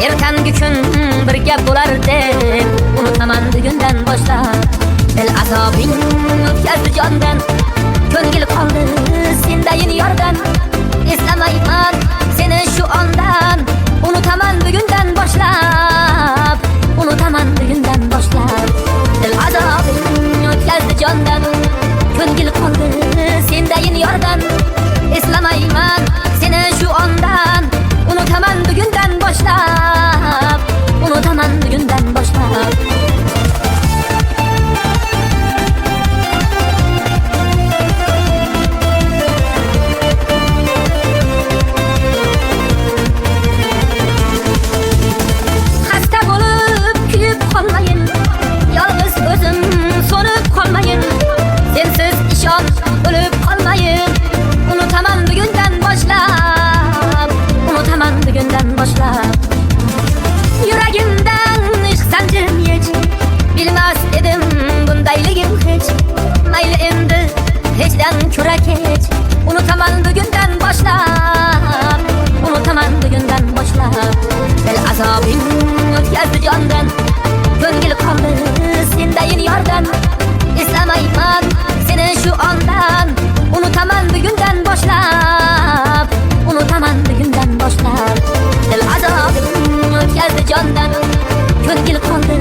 ertangi kun birga bo'lar deb unutaman bugundan boshlab. El azobing o'tkazdi jondan, ko'ngil qoldi sendayin yordan. Eslamayman seni shu ondan, unutaman bugundan boshlab, unutaman bugundan boshlab. El azobing o'tkazdi jondan, ko'ngil qoldi sendayin yordan. Eslamayman seni shu ondan, unutaman bugundan boshlab, unutaman bugundan boshlab. Hasta bo'lib kuyib qolmayin, yolg'iz o'zim so'nib qolmayin. Sensiz ishon o'lib qolmayin, unutaman bugundan boshlab, unutaman bugundan boshlab. Yuragimdan ishq zanjirim yech, bilmas edim bundayligim hech. Mayli endi hechdan ko'ra kech, unutaman bugundan boshlab, unutaman bugundan boshlab. El azobing o'tkazdi jondan, ko'ngil qoldi sendayin yordan. Eslamayman seni shu ondan, unutaman bugundan boshlab, unutaman bugundan boshlab. El azobing o'tkazdi jondan, ko'ngil qoldi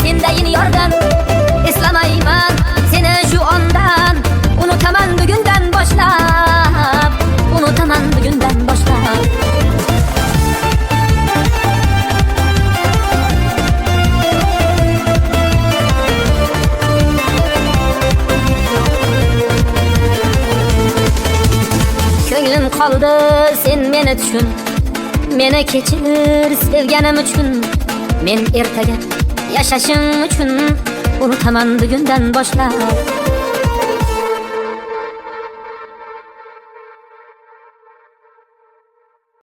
sendayin yordan. Eslamayman seni shu ondan, unutaman bugundan boshlab, unutaman bugundan boshlab. Ko'nglim qoldi sen meni tushun, meni kechir sevganim uchun. Men ertaga yashashim uchun unutaman bugundan boshlab.